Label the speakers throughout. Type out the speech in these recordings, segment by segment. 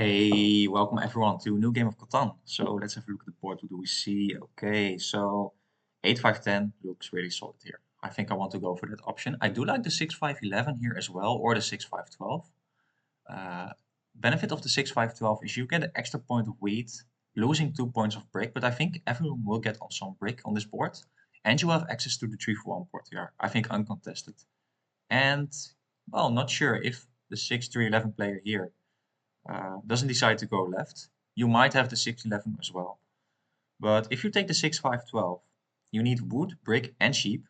Speaker 1: Hey, welcome everyone to a new game of Catan. So let's have a look at the board. What do we see? Okay, so 8-5-10 looks really solid here. I think I want to go for that option. I do like the 6-5-11 here as well, or the 6-5-12. Benefit of the 6-5-12 is you get an extra point of wheat, losing 2 points of brick, but I think everyone will get on some brick on this board. And you have access to the 3-for-1 board here. I think uncontested. And, well, not sure if the 6-3-11 player here doesn't decide to go left, you might have the 6-11 as well. But if you take the 6-5-12, you need wood, brick, and sheep,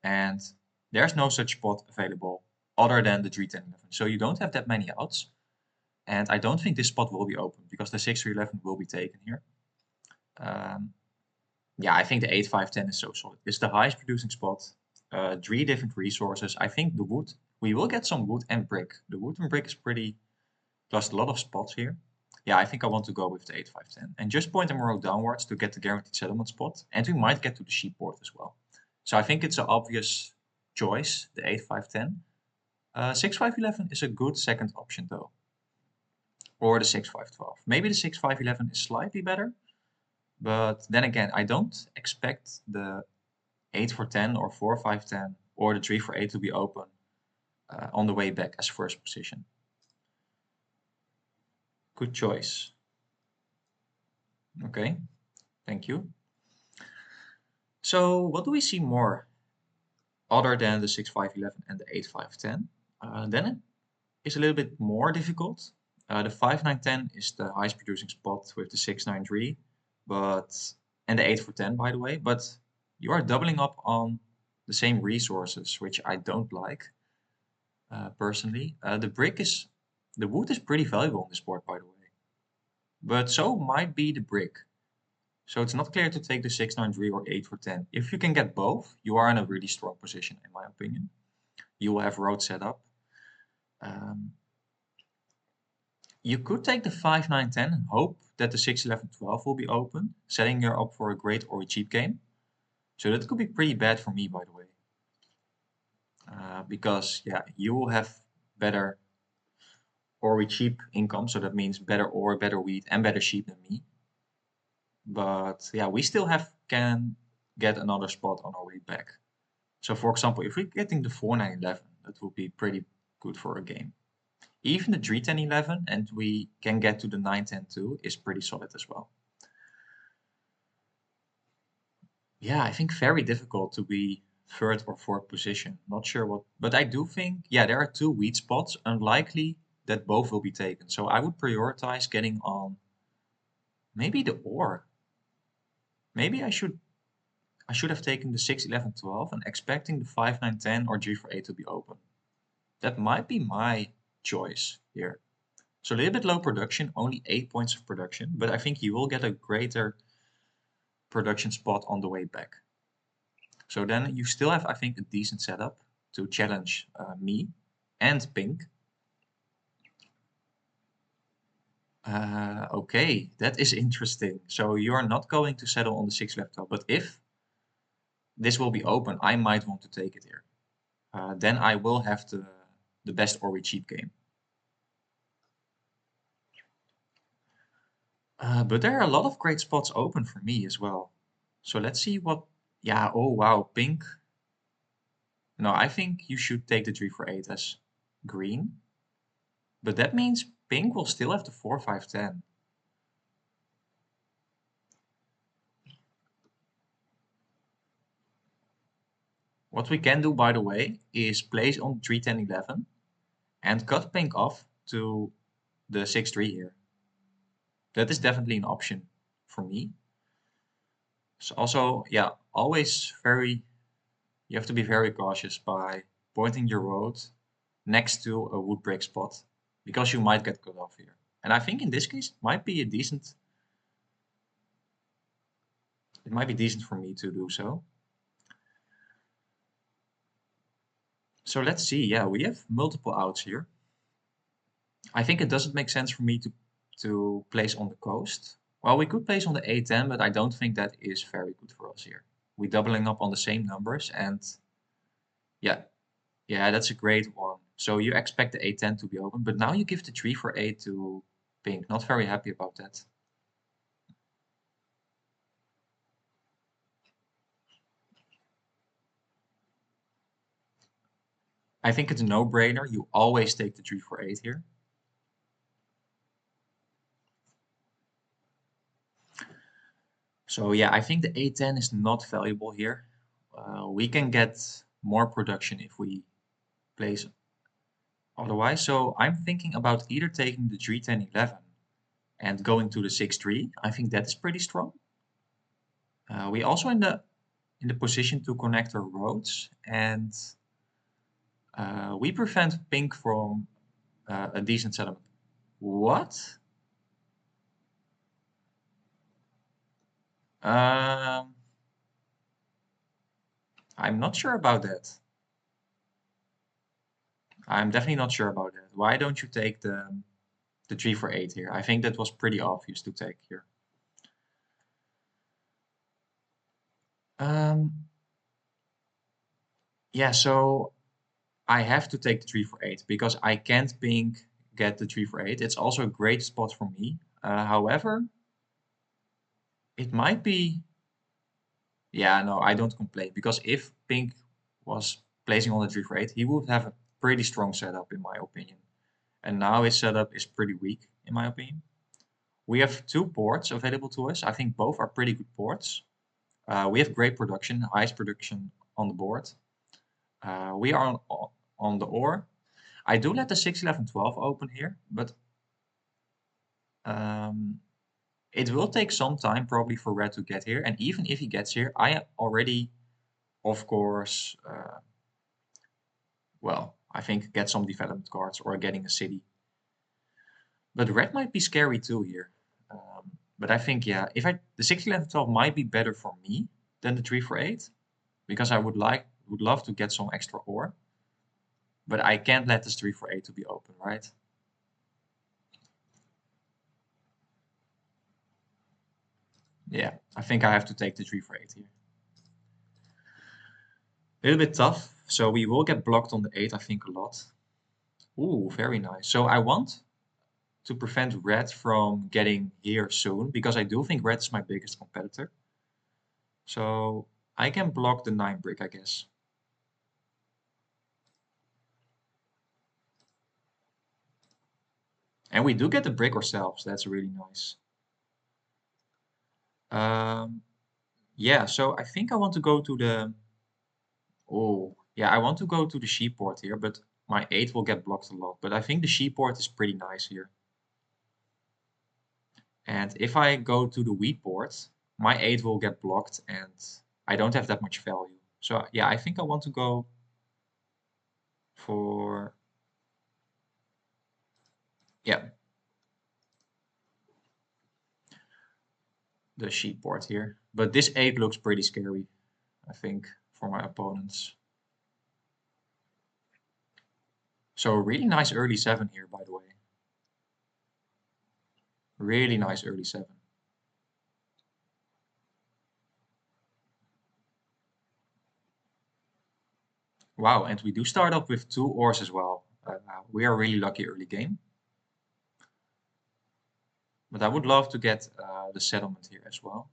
Speaker 1: and there's no such spot available other than the 3-10-11. So you don't have that many outs, and I don't think this spot will be open because the 6-3-11 will be taken here. Yeah, I think the 8-5-10 is so solid. It's the highest producing spot. 3 different resources. I think the wood, we will get some wood and brick. The wood and brick is pretty plus a lot of spots here. Yeah, I think I want to go with the 8-5-10 and just point them row downwards to get the guaranteed settlement spot, and we might get to the sheep board as well. So I think it's an obvious choice, the 8-5-10. 6-5-11 is a good second option though, or the 6-5-12. Maybe the 6-5-11 is slightly better, but then again, I don't expect the 8-4-10 or 4-5-10 or the 3-for-8 to be open on the way back as first position. Good choice. Okay, thank you. So what do we see more other than the 6-5-11 and the 8-5-10? Then it is a little bit more difficult. The 5-9-10 is the highest producing spot with the 6-9-3, and the 8-4-10 by the way, but you are doubling up on the same resources, which I don't like personally. The wood is pretty valuable on this board by the way, but so might be the brick. So it's not clear to take the 6-9-3 or 8-4-10. If you can get both, you are in a really strong position, in my opinion. You will have road set up. You could take the 5-9-10 and hope that the 6-11-12 will be open, setting you up for a great or a cheap game. So that could be pretty bad for me, by the way. Because, yeah, you will have better or cheap income, so that means better ore, better wheat, and better sheep than me. But yeah, we still can get another spot on our way back. So for example, if we're getting the 4-9-11, that would be pretty good for a game. Even the 3-10-11 and we can get to the 9-10-2 is pretty solid as well. Yeah, I think very difficult to be third or fourth position. Not sure what, but I do think, yeah, there are 2 wheat spots, unlikely that both will be taken. So I would prioritize getting on maybe the ore. Maybe I should have taken the 6-11-12 and expecting the 5-9-10 or 3-for-8 to be open. That might be my choice here. So a little bit low production, only 8 points of production, but I think you will get a greater production spot on the way back. So then you still have, I think, a decent setup to challenge me and Pink. Okay, that is interesting. So you're not going to settle on the 6-11-12, but if this will be open, I might want to take it here. Then I will have the best or cheap game. But there are a lot of great spots open for me as well. So let's see what, yeah, oh wow, Pink. No, I think you should take the 3-for-8 as green. But that means Pink will still have the 4-5-10. What we can do, by the way, is place on 3-10-11 and cut Pink off to the 6-3 here. That is definitely an option for me. So also, yeah, always you have to be very cautious by pointing your road next to a wood break spot because you might get cut off here. And I think in this case it might be decent for me to do so. So let's see. Yeah, we have multiple outs here. I think it doesn't make sense for me to place on the coast. Well, we could place on the 8-10, but I don't think that is very good for us here. We're doubling up on the same numbers and yeah, that's a great one. So you expect the 8-10 to be open, but now you give the 3-for-8 to pink. Not very happy about that. I think it's a no-brainer. You always take the 3-4-8 here. So yeah, I think the A10 is not valuable here. We can get more production if we place otherwise. So I'm thinking about either taking the 3-10-11 and going to the 6-3. I think that is pretty strong. We also in the position to connect our roads, and we prevent pink from a decent settlement. What? Um, I'm not sure about that. I'm definitely not sure about that. Why don't you take the 3-4-8 here? I think that was pretty obvious to take here. Um, yeah, so I have to take the 3-4-8 because I can't pink get the 3-4-8. It's also a great spot for me. However, it might be. Yeah, no, I don't complain because if pink was placing on the 3-4-8, he would have a pretty strong setup in my opinion. And now his setup is pretty weak in my opinion. We have two ports available to us. I think both are pretty good ports. We have great production, highest production on the board. We are on the ore. I do let the 6-11-12 open here, but um, it will take some time probably for red to get here. And even if he gets here, I already, of course, well, I think get some development cards or getting a city. But red might be scary too here. But I think, yeah, if the 6-11-12 might be better for me than the 3-4-8 because I would love to get some extra ore. But I can't let this 3-4-8 to be open, right? Yeah, I think I have to take the 3-4-8 here. A little bit tough, so we will get blocked on the 8, I think, a lot. Ooh, very nice. So I want to prevent red from getting here soon, because I do think red is my biggest competitor. So I can block the 9 brick, I guess. And we do get the brick ourselves. That's really nice. Um, yeah, so I think I want to go to the... Oh, yeah, I want to go to the sheep port here, but my 8 will get blocked a lot. But I think the sheep port is pretty nice here. And if I go to the wheat port, my 8 will get blocked and I don't have that much value. So yeah, I think I want to go for... Yeah, the sheep port here. But this 8 looks pretty scary, I think, for my opponents. So really nice early 7 here, by the way. Really nice early 7. Wow, and we do start up with 2 ores as well. We are really lucky early game. But I would love to get the settlement here as well.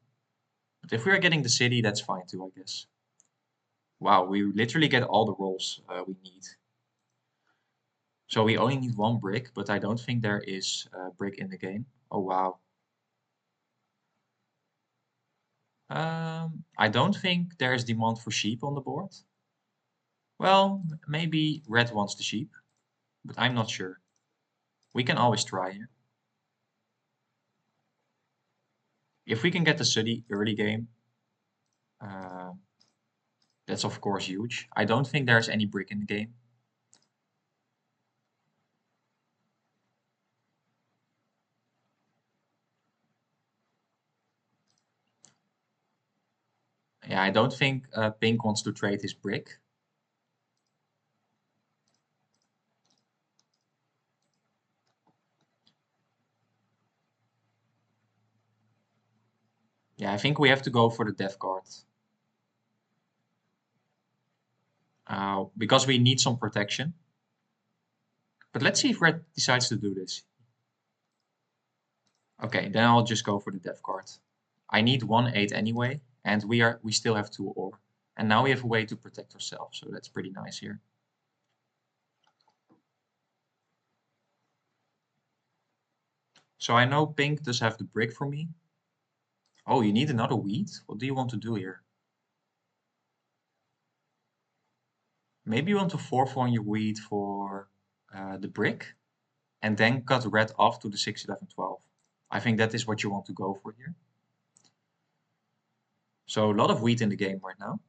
Speaker 1: But if we are getting the city, that's fine too, I guess. Wow, we literally get all the rolls we need. So we only need 1 brick, but I don't think there is a brick in the game. Oh, wow. I don't think there is demand for sheep on the board. Well, maybe red wants the sheep, but I'm not sure. We can always try here. If we can get the city early game, uh, that's of course huge. I don't think there's any brick in the game. Yeah, I don't think pink wants to trade his brick. Yeah, I think we have to go for the death card. Because we need some protection. But let's see if red decides to do this. Okay, then I'll just go for the death card. I need 1/8 anyway, and we still have 2 ore. And now we have a way to protect ourselves, so that's pretty nice here. So I know pink does have the brick for me. Oh, you need another wheat? What do you want to do here? Maybe you want to 4-1 your wheat for the brick, and then cut red off to the 6, 11, 12. I think that is what you want to go for here. So a lot of wheat in the game right now.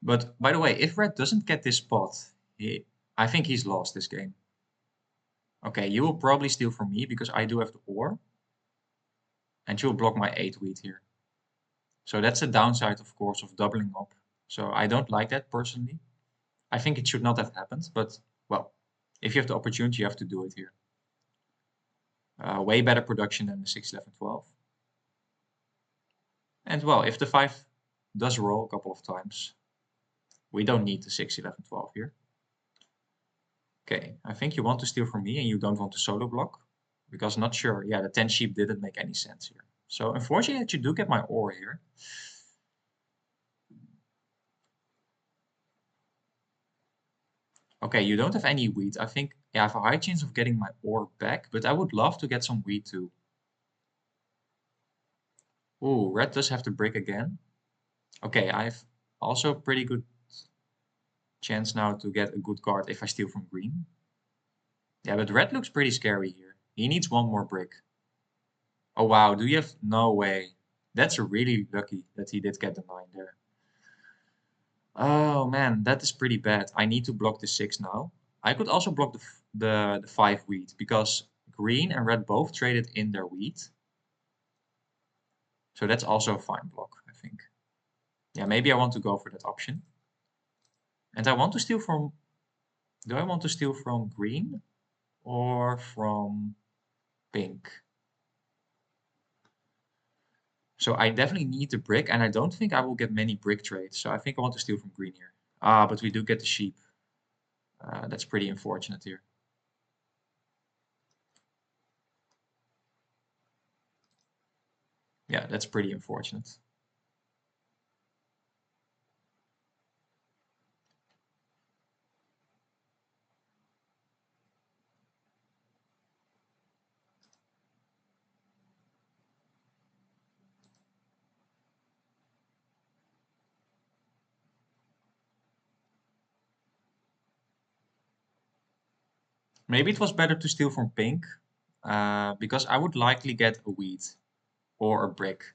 Speaker 1: But by the way, if red doesn't get this spot, I think he's lost this game. Okay, you will probably steal from me because I do have the ore. And you'll block my 8 wheat here. So that's the downside, of course, of doubling up. So I don't like that personally. I think it should not have happened, but well, if you have the opportunity, you have to do it here. Way better production than the 6, 11, 12. And well, if the 5 does roll a couple of times, we don't need the 6, 11, 12 here. Okay, I think you want to steal from me and you don't want to solo block. Because not sure, yeah, the 10 sheep didn't make any sense here. So unfortunately, you do get my ore here. Okay, you don't have any wheat. I think I have a high chance of getting my ore back, but I would love to get some wheat too. Ooh, red does have to brick again. Okay, I have also pretty good chance now to get a good card if I steal from green. Yeah, but red looks pretty scary here. He needs one more brick. Oh wow, do you have... No way. That's really lucky that he did get the 9 there. Oh man, that is pretty bad. I need to block the 6 now. I could also block the 5 wheat because green and red both traded in their wheat. So that's also a fine block, I think. Yeah, maybe I want to go for that option. And I want to steal from... Do I want to steal from green or from pink? So I definitely need the brick, and I don't think I will get many brick trades. So I think I want to steal from green here. Ah, but we do get the sheep. That's pretty unfortunate here. Yeah, that's pretty unfortunate. Maybe it was better to steal from pink, because I would likely get a wheat or a brick.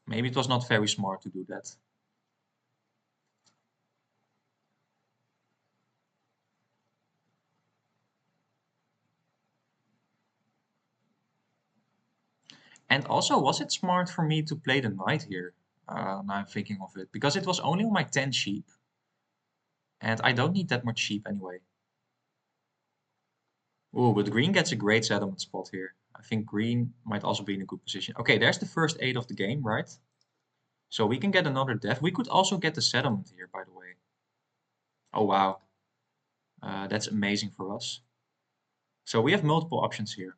Speaker 1: Maybe it was not very smart to do that. And also, was it smart for me to play the knight here? Now I'm thinking of it. Because it was only on my 10 sheep. And I don't need that much sheep anyway. Oh, but green gets a great settlement spot here. I think green might also be in a good position. Okay, there's the first 8 of the game, right? So we can get another death. We could also get the settlement here, by the way. Oh, wow. That's amazing for us. So we have multiple options here.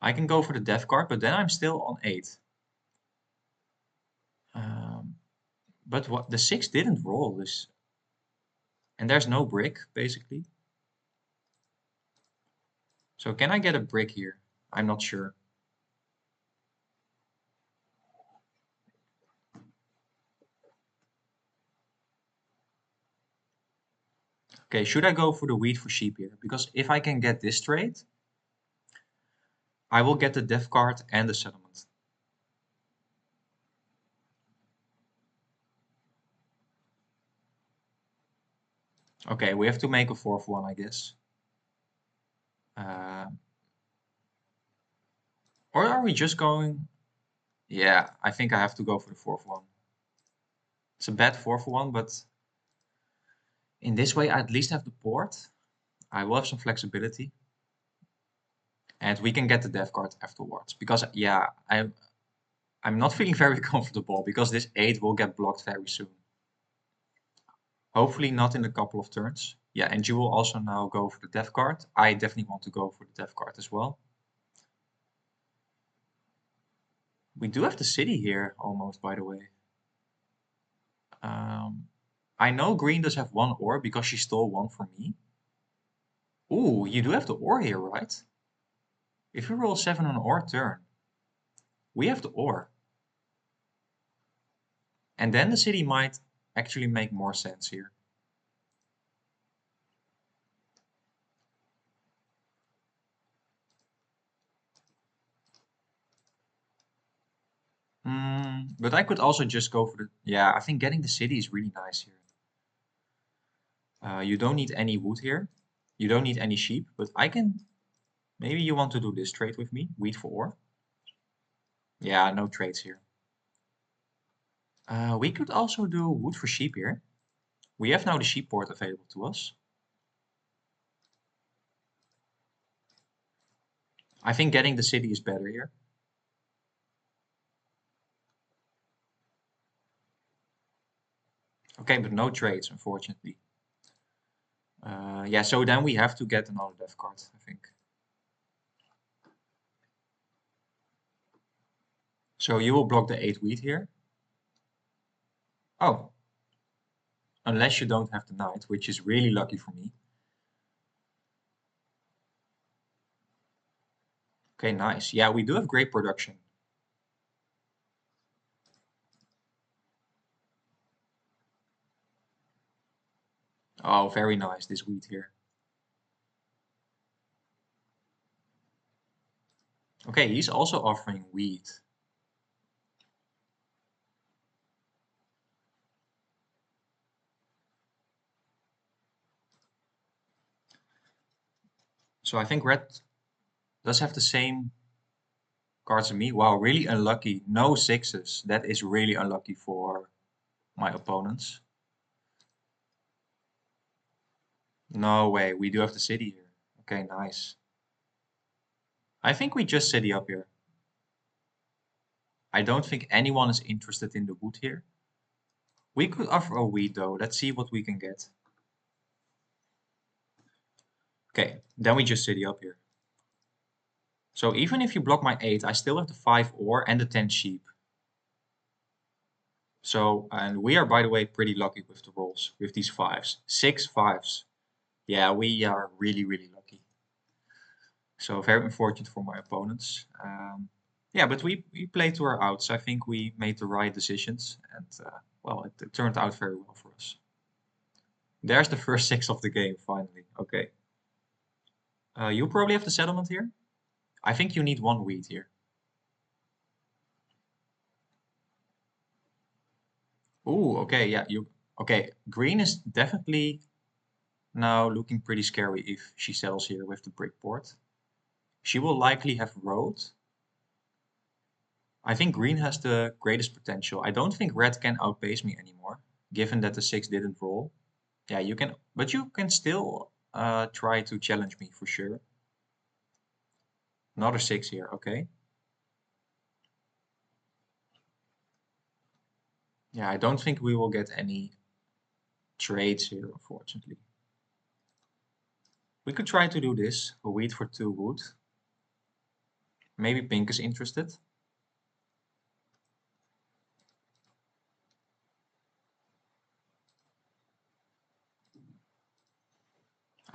Speaker 1: I can go for the death card, but then I'm still on 8. Um, but what the 6 didn't roll this, and there's no brick basically. So can I get a brick here? I'm not sure. Okay, should I go for the wheat for sheep here? Because if I can get this trade, I will get the death card and the settlement. Okay, we have to make a 4th one, I guess. Uh, or are we just going... Yeah, I think I have to go for the 4th one. It's a bad 4th one, but in this way I at least have the port. I will have some flexibility. And we can get the death card afterwards. Because, yeah, I'm not feeling very comfortable because this 8 will get blocked very soon. Hopefully not in a couple of turns. Yeah, and you will also now go for the death card. I definitely want to go for the death card as well. We do have the city here almost, by the way. I know green does have one ore because she stole one from me. Ooh, you do have the ore here, right? If you roll 7 on an ore turn, we have the ore. And then the city might actually make more sense here. But I could also just go for the... Yeah, I think getting the city is really nice here. You don't need any wood here. You don't need any sheep, but I can... Maybe you want to do this trade with me, wheat for ore. Yeah, no trades here. We could also do wood for sheep here. We have now the sheep port available to us. I think getting the city is better here. Okay, but no trades, unfortunately. Yeah, so then we have to get another death card, I think. So you will block the 8 wheat here. Oh, unless you don't have the knight, which is really lucky for me. Okay, nice. Yeah, we do have great production. Oh, very nice, this wheat here. Okay, he's also offering wheat. So I think red does have the same cards as me. Wow, really unlucky. No sixes. That is really unlucky for my opponents. No way, we do have the city here. Okay, nice. I think we just city up here. I don't think anyone is interested in the wood here. We could offer a wheat though. Let's see what we can get. Okay, then we just city up here. So even if you block my 8, I still have the 5 ore and the 10 sheep. So, and we are, by the way, pretty lucky with the rolls, with these 5s. 6 5s. Yeah, we are really, really lucky. So very unfortunate for my opponents. Yeah, but we played to our outs. I think we made the right decisions. And, well, it turned out very well for us. There's the first 6 of the game, finally. Okay. You probably have the settlement here. I think you need 1 wheat here. Ooh, okay, yeah, you... Okay, green is definitely now looking pretty scary if she settles here with the brick port. She will likely have road. I think green has the greatest potential. I don't think red can outpace me anymore, given that the 6 didn't roll. Yeah, you can, but you can still try to challenge me for sure. Another 6 here, okay. Yeah, I don't think we will get any trades here, unfortunately. We could try to do this, a wheat for 2 wood. Maybe pink is interested.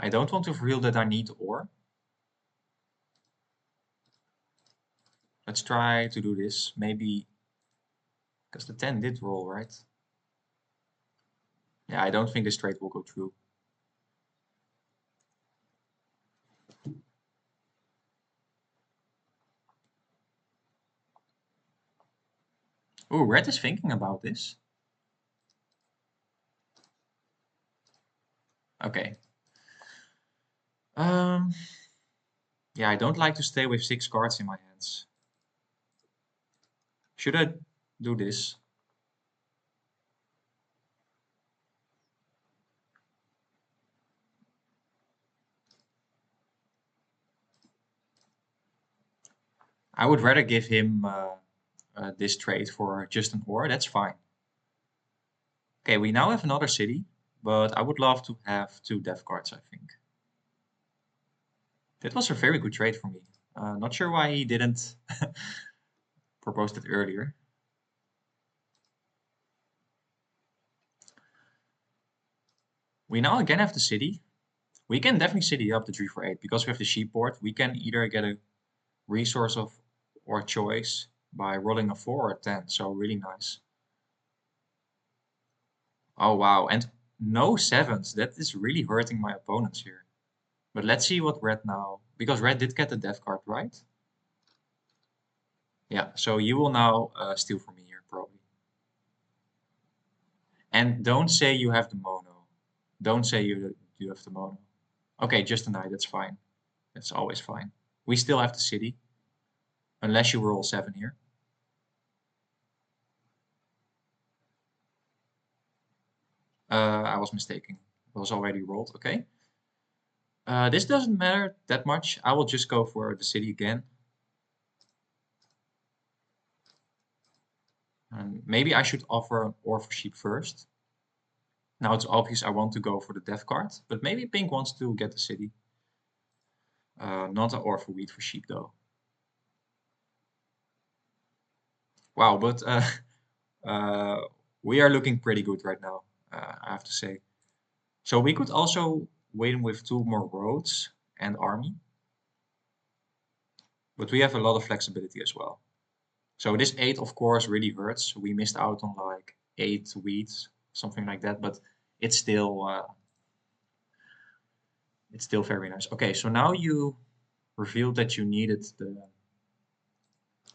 Speaker 1: I don't want to reveal that I need ore. Let's try to do this. Maybe because the 10 did roll, right? Yeah, I don't think this trade will go through. Oh, red is thinking about this. Okay. Yeah, I don't like to stay with 6 cards in my hands. Should I do this? I would rather give him this trade for just an ore. That's fine. Okay, we now have another city. but I would love to have 2 death cards, I think. That was a very good trade for me. Not sure why he didn't propose it earlier. We now again have the city. We can definitely city up the 3 for 8 because we have the sheep board. We can either get a resource of our choice by rolling a 4 or a 10. So really nice. Oh wow, and no 7s. That is really hurting my opponents here. But let's see what red now, because red did get the death card, right? Yeah, so you will now steal from me here, probably. And don't say you have the mono. Don't say you have the mono. Okay, just a knight, that's fine. That's always fine. We still have the city, unless you roll 7 here. I was mistaken. It was already rolled, okay. This doesn't matter that much. I will just go for the city again. And maybe I should offer an ore for sheep first. Now it's obvious I want to go for the death card, but maybe pink wants to get the city. Not an ore for wheat for sheep though. Wow, but uh, we are looking pretty good right now, I have to say. So we could also win with 2 more roads and army, but we have a lot of flexibility as well. So this 8 of course really hurts. We missed out on like 8 wheats, something like that, but it's still very nice. Okay, so now you revealed that you needed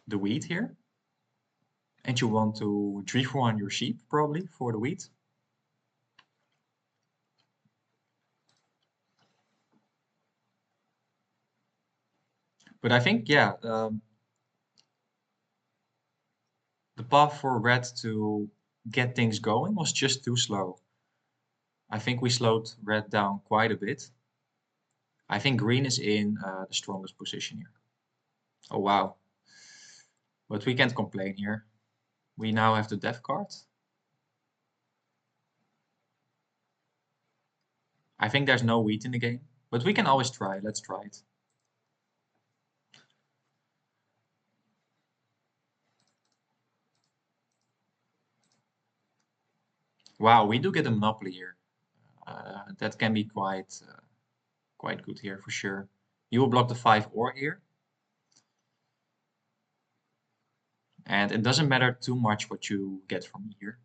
Speaker 1: the wheat here, and you want to 3 for 1 your sheep probably for the wheat. But I think, yeah, the path for red to get things going was just too slow. I think we slowed red down quite a bit. I think green is in the strongest position here. Oh, wow. But we can't complain here. We now have the death card. I think there's no wheat in the game, but we can always try. Let's try it. Wow, we do get a monopoly here. That can be quite good here for sure. You will block the 5 ore here. And it doesn't matter too much what you get from me here.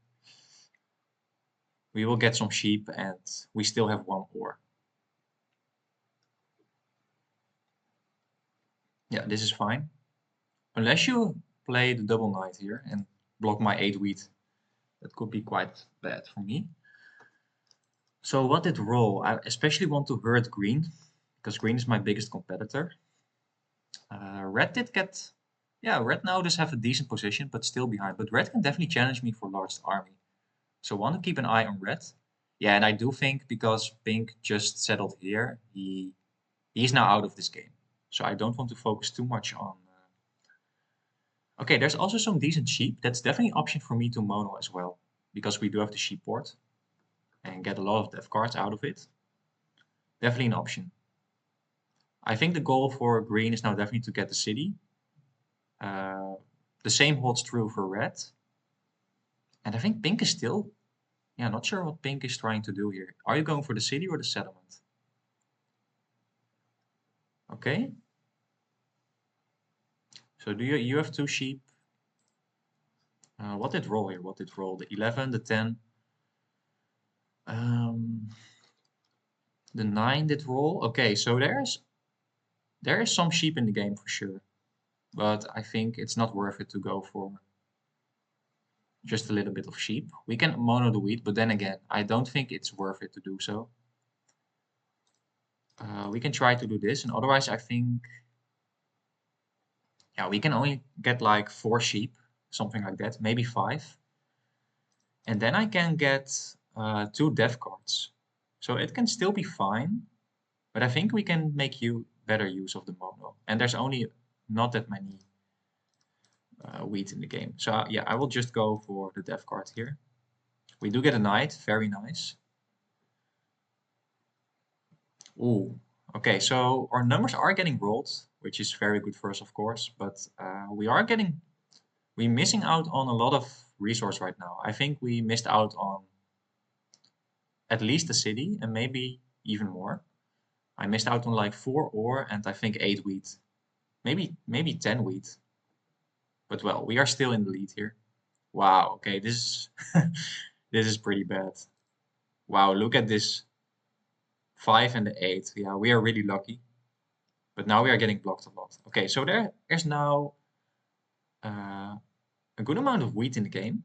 Speaker 1: We will get some sheep and we still have 1 ore. Yeah, this is fine. Unless you play the double knight here and block my 8 wheat. That could be quite bad for me. So what did roll? I especially want to hurt green, because green is my biggest competitor. Red did get... Yeah, red now does have a decent position, but still behind. But red can definitely challenge me for largest army. So want to keep an eye on red. Yeah, and I do think because pink just settled here, he's now out of this game. So I don't want to focus too much on... Okay, there's also some decent sheep. That's definitely an option for me to mono as well, because we do have the sheep port and get a lot of death cards out of it. Definitely an option. I think the goal for green is now definitely to get the city. Uh, the same holds true for red. And I think pink is still, yeah, not sure what pink is trying to do here. Are you going for the city or the settlement? Okay. So do you have 2 sheep? What did roll here? What did roll? The 11, the 10. Um, the 9 did roll. Okay, so there is some sheep in the game for sure. But I think it's not worth it to go for just a little bit of sheep. We can mono the wheat, but then again, I don't think it's worth it to do so. We can try to do this, and otherwise I think, yeah, we can only get like 4 sheep, something like that, maybe 5. And then I can get 2 death cards. So it can still be fine, but I think we can make you better use of the mono. And there's only not that many wheat in the game. So yeah, I will just go for the death card here. We do get a knight, very nice. Ooh, okay, so our numbers are getting rolled, which is very good for us, of course, but we're missing out on a lot of resource right now. I think we missed out on at least a city and maybe even more. I missed out on like 4 ore and I think 8 wheat, maybe 10 wheat. But well, we are still in the lead here. Wow, okay, this is this is pretty bad. Wow, look at this 5 and the 8. Yeah, we are really lucky. But now we are getting blocked a lot. Okay, so there's now uh, a good amount of wheat in the game.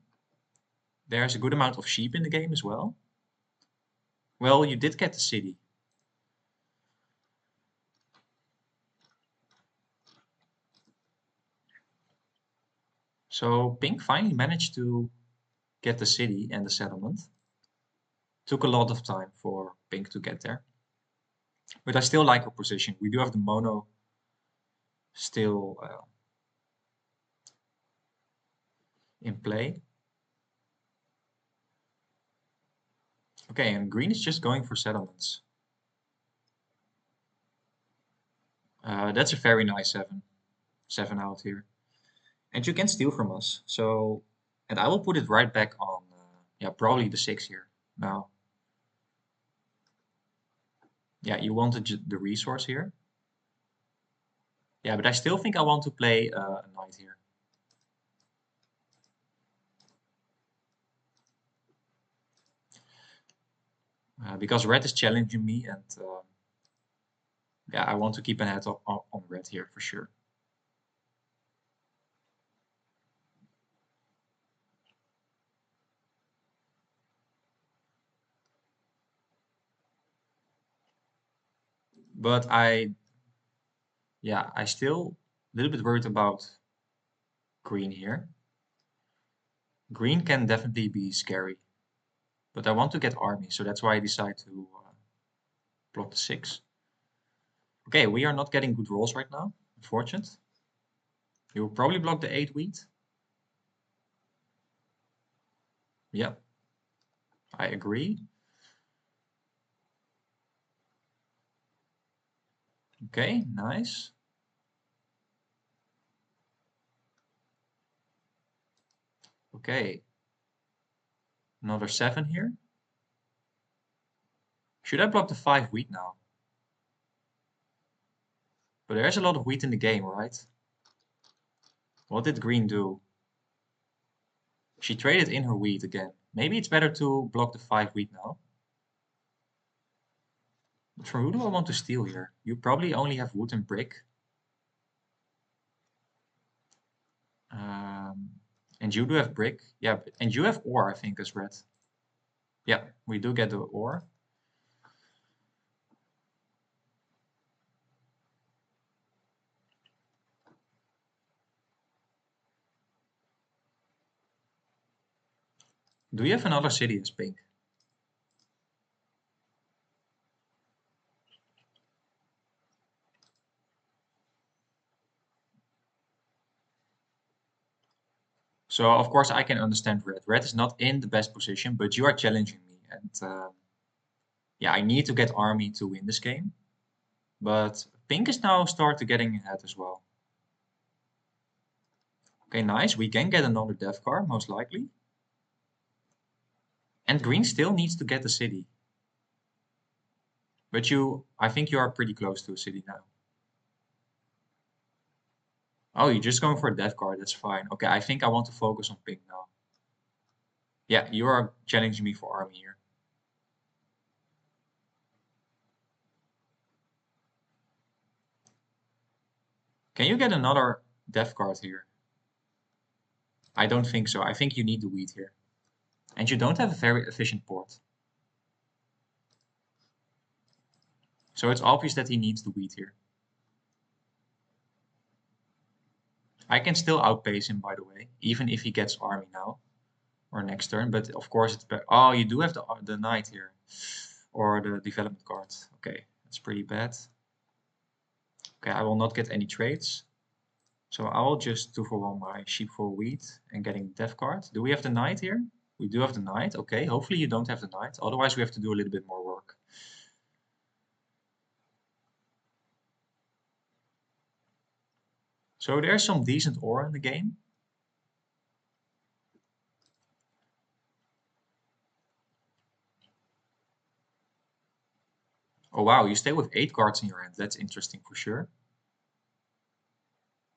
Speaker 1: There's a good amount of sheep in the game as well. Well, you did get the city. So Pink finally managed to get the city and the settlement. Took a lot of time for Pink to get there. But I still like our position. We do have the mono still in play. Okay, and green is just going for settlements. That's a very nice 7 out here. And you can steal from us. So, and I will put it right back on, yeah, probably the 6 here. Now, yeah, you wanted the resource here. Yeah, but I still think I want to play a knight here. Because red is challenging me and yeah, I want to keep an head on red here for sure. But yeah, I still a little bit worried about green here. Green can definitely be scary, but I want to get army, so that's why I decide to block the 6. Okay, we are not getting good rolls right now, unfortunate. You will probably block the 8 wheat. Yeah, I agree. Okay, nice. Okay, another 7 here. Should I block the 5 wheat now? But there's a lot of wheat in the game, right? What did green do? She traded in her wheat again. Maybe it's better to block the 5 wheat now. But from who do I want to steal here? You probably only have wood and brick. Um, and you do have brick. Yeah, and you have ore, I think, as red. Yeah, we do get the ore. Do you have another city as pink? So of course I can understand red. Red is not in the best position, but you are challenging me, and yeah, I need to get army to win this game. But pink is now starting getting ahead as well. Okay, nice. We can get another death card, most likely. And green still needs to get the city. But I think you are pretty close to a city now. Oh, you're just going for a death card. That's fine. Okay, I think I want to focus on pink now. Yeah, you are challenging me for army here. Can you get another death card here? I don't think so. I think you need the wheat here. And you don't have a very efficient port. So it's obvious that he needs the wheat here. I can still outpace him, by the way, even if he gets army now or next turn. But of course, it's better. Oh, you do have the knight here or the development card. Okay, that's pretty bad. Okay, I will not get any trades. So I will just 2 for 1 my sheep for wheat and getting the death card. Do we have the knight here? We do have the knight. Okay, hopefully you don't have the knight. Otherwise, we have to do a little bit more work. So there's some decent ore in the game. Oh wow, you stay with 8 cards in your hand. That's interesting for sure.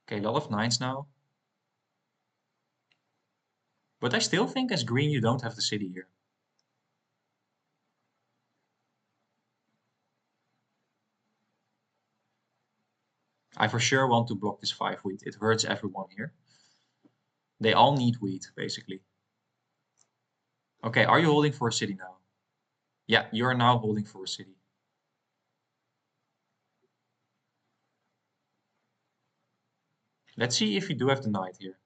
Speaker 1: Okay, a lot of 9s now. But I still think as green you don't have the city here. I for sure want to block this 5 wheat. It hurts everyone here. They all need wheat, basically. Okay, are you holding for a city now? Yeah, you are now holding for a city. Let's see if you do have the knight here.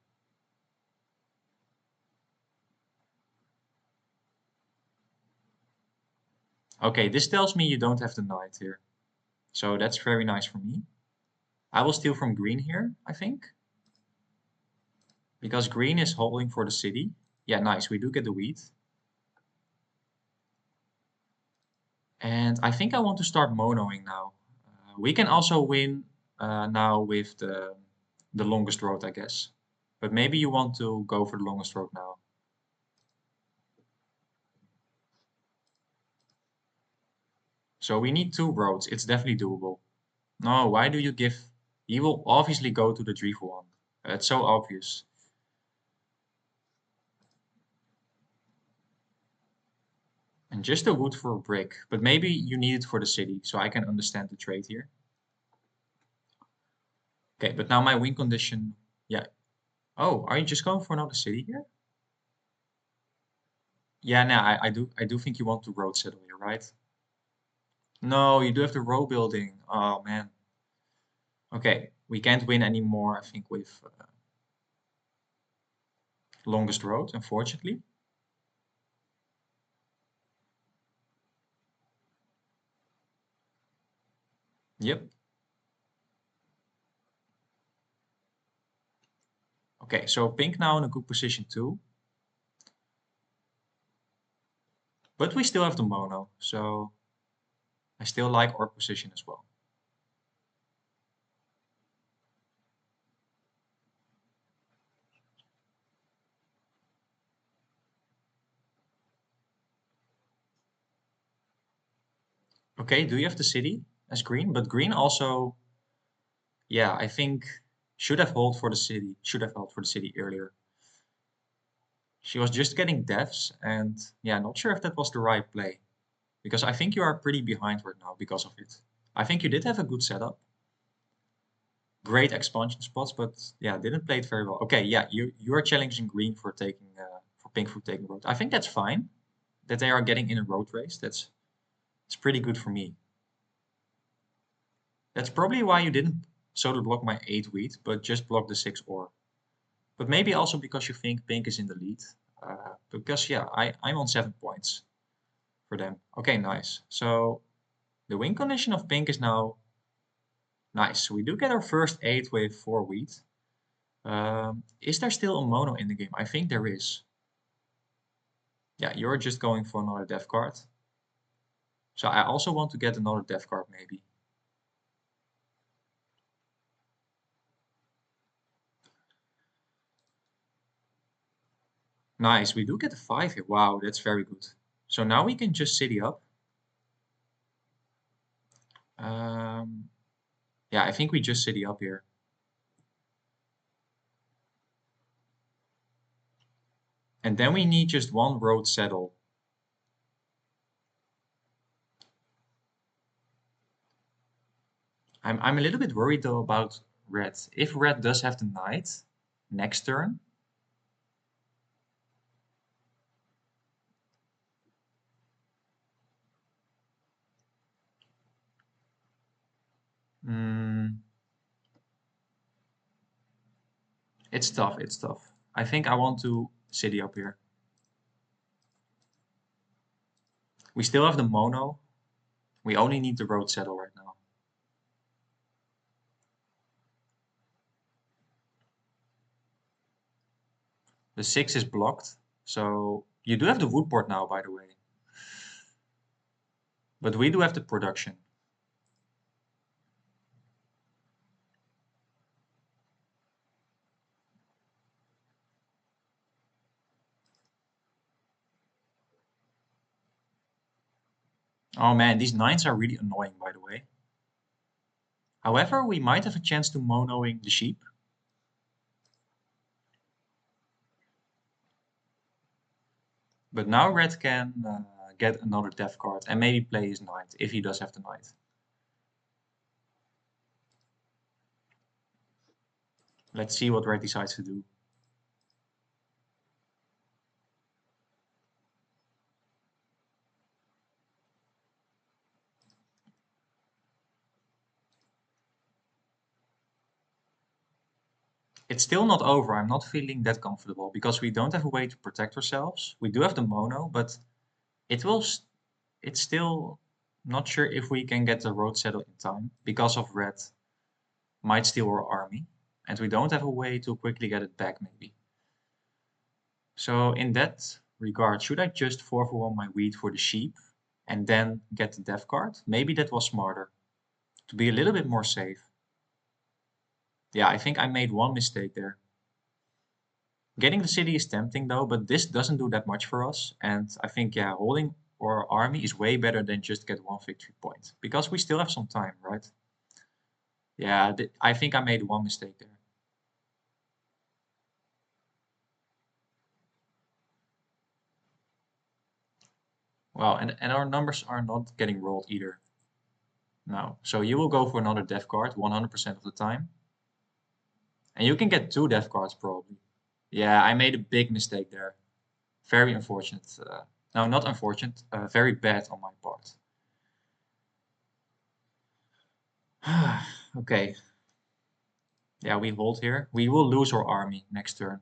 Speaker 1: Okay, this tells me you don't have the knight here. So that's very nice for me. I will steal from green here, I think. Because green is holding for the city. Yeah, nice. We do get the wheat. And I think I want to start monoing now. We can also win now with the longest road, I guess. But maybe you want to go for the longest road now. So we need 2 roads. It's definitely doable. No, why do you give... He will obviously go to the 3 for 1. It's so obvious. And just a wood for a brick. But maybe you need it for the city, so I can understand the trade here. Okay, but now my win condition... Yeah. Oh, are you just going for another city here? Yeah, no, I do think you want to road settle here, right? No, you do have the row building. Oh man. Okay, we can't win anymore, I think, with longest road, unfortunately. Yep. Okay, so pink now in a good position too. But we still have the mono, so I still like our position as well. Okay, do you have the city as green? But green also, yeah, I think should have held for the city earlier. She was just getting deaths, and yeah, not sure if that was the right play. Because I think you are pretty behind right now because of it. I think you did have a good setup. Great expansion spots, but yeah, didn't play it very well. Okay, yeah, you are challenging green for taking for pink for taking road. I think that's fine that they are getting in a road race. It's pretty good for me. That's probably why you didn't solo block my 8 wheat, but just block the 6 ore. But maybe also because you think pink is in the lead. Because yeah, I'm on 7 points for them. Okay, nice. So the win condition of pink is now nice. So we do get our first 8 with 4 wheat. Is there still a mono in the game? I think there is. Yeah, you're just going for another death card. So I also want to get another death card maybe. Nice, we do get a 5 here. Wow, that's very good. So now we can just city up. Um, yeah, I think we just city up here. And then we need just one road settle. I'm a little bit worried though about red. If red does have the knight next turn, mm, it's tough, it's tough. I think I want to city up here. We still have the mono. We only need the road settle right now. The 6 is blocked. So you do have the wood port now, by the way. But we do have the production. Oh man, these nines are really annoying, by the way. However, we might have a chance to monoing the sheep. But now red can get another death card and maybe play his knight, if he does have the knight. Let's see what red decides to do. It's still not over. I'm not feeling that comfortable because we don't have a way to protect ourselves. We do have the mono, but it will. It's still not sure if we can get the road settled in time because of red might steal our army, and we don't have a way to quickly get it back, maybe. So in that regard, should I just 4 for 1 my wheat for the sheep and then get the death card? Maybe that was smarter to be a little bit more safe. Yeah, I think I made one mistake there. Getting the city is tempting though, but this doesn't do that much for us. And I think, yeah, holding our army is way better than just get one victory point because we still have some time, right? Yeah, I think I made one mistake there. Well, and our numbers are not getting rolled either. No. So you will go for another death card 100% of the time. And you can get 2 death cards probably. Yeah, I made a big mistake there. Very unfortunate. No, not unfortunate. Very bad on my part. Okay. Yeah, we hold here. We will lose our army next turn.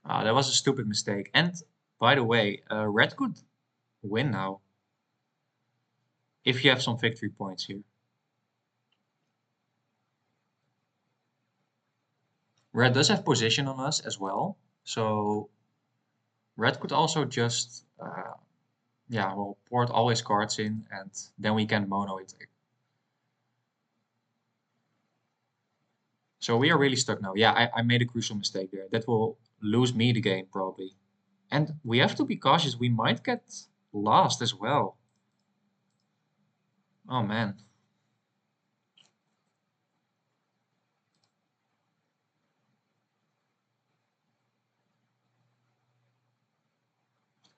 Speaker 1: That was a stupid mistake. And by the way, red could win now if you have some victory points here. Red does have position on us as well. So red could also just, yeah, well, port all his cards in and then we can mono it. So we are really stuck now. Yeah, I made a crucial mistake there. That will lose me the game probably. And we have to be cautious. We might get lost as well. Oh man.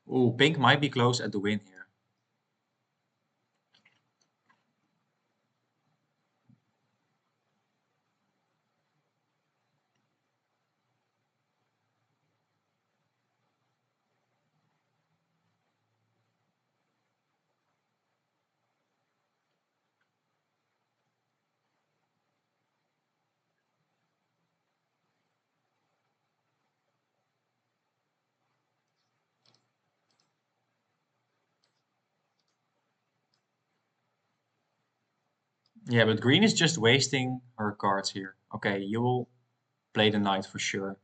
Speaker 1: Ooh, pink might be close at the win here. Yeah, but green is just wasting her cards here. Okay, you will play the knight for sure.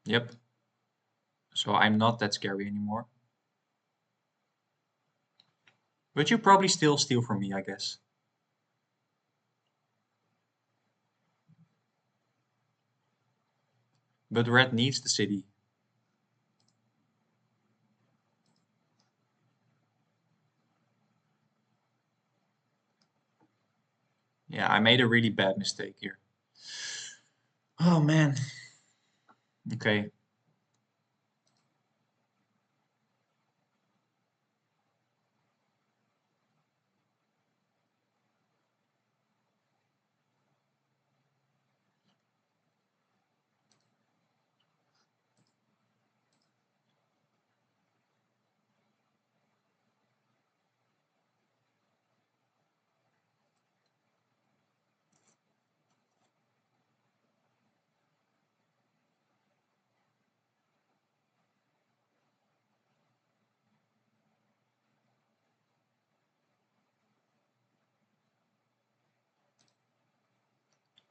Speaker 1: Yep. So I'm not that scary anymore. But you probably still steal from me, I guess. But red needs the city. Yeah, I made a really bad mistake here. Oh man. Okay.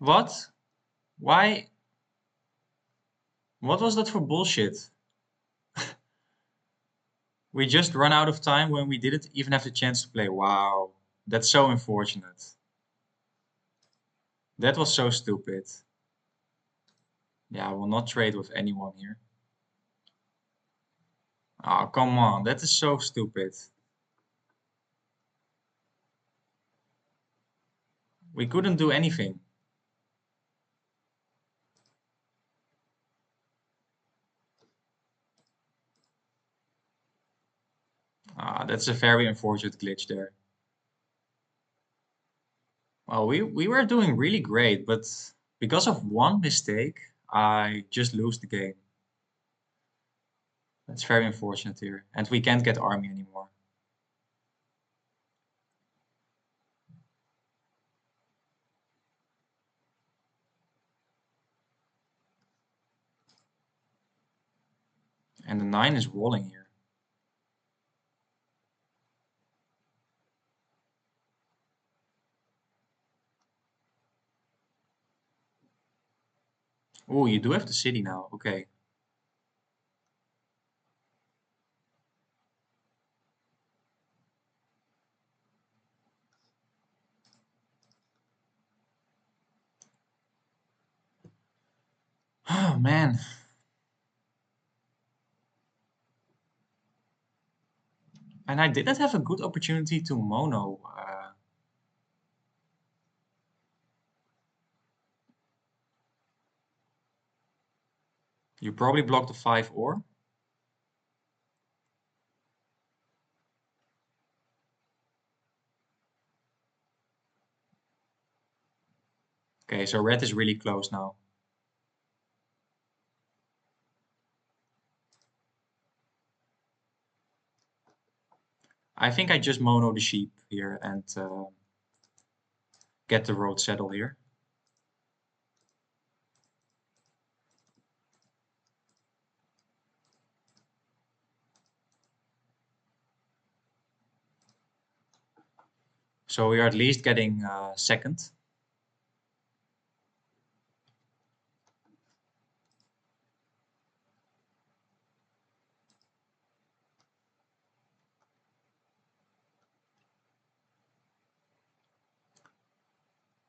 Speaker 1: What? Why? What was that for bullshit? We just run out of time when we didn't even have the chance to play. Wow. That's so unfortunate. That was so stupid. Yeah, I will not trade with anyone here. Oh, come on. That is so stupid. We couldn't do anything. Ah, that's a very unfortunate glitch there. Well, we were doing really great, but because of one mistake, I just lose the game. That's very unfortunate here. And we can't get army anymore. And the 9 is rolling here. Oh, you do have the city now. Okay. Oh, man. And I didn't have a good opportunity to mono. You probably blocked the 5 ore. Okay, so red is really close now. I think I just mono the sheep here and get the road settled here. So we are at least getting second.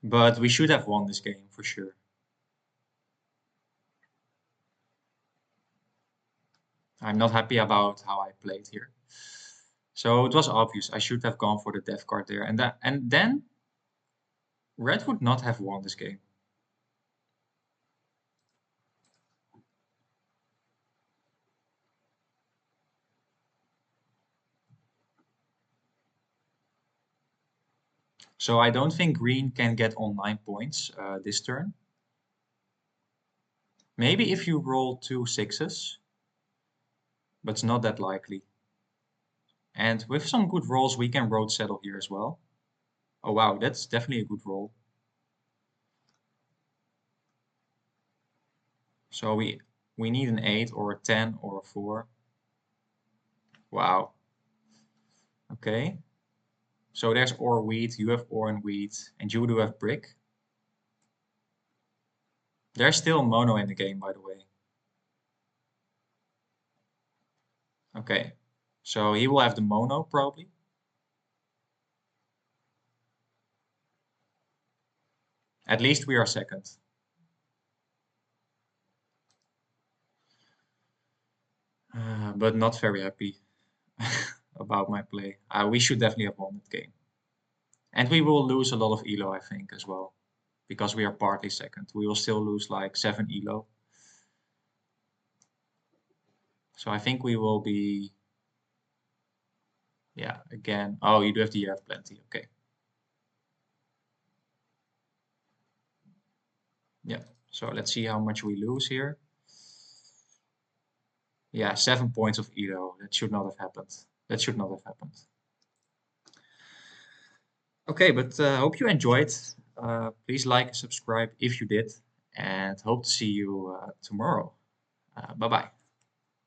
Speaker 1: But we should have won this game for sure. I'm not happy about how I played here. So it was obvious I should have gone for the death card there. And then red would not have won this game. So I don't think green can get on 9 points this turn. Maybe if you roll 2 sixes, but it's not that likely. And with some good rolls, we can road settle here as well. Oh wow, that's definitely a good roll. So we need an 8 or a 10 or a 4. Wow. Okay. So there's ore wheat, you have ore and wheat, and you do have brick. There's still mono in the game, by the way. Okay. So he will have the mono probably. At least we are second. But not very happy about my play. We should definitely have won that game. And we will lose a lot of elo, I think, as well. Because we are partly second. We will still lose like 7 elo. So I think we will be... Yeah, again. Oh, you do have plenty. Okay. Yeah. So let's see how much we lose here. Yeah, 7 points of elo. That should not have happened. That should not have happened. Okay, but hope you enjoyed. Please like and subscribe if you did. And hope to see you tomorrow. Bye-bye.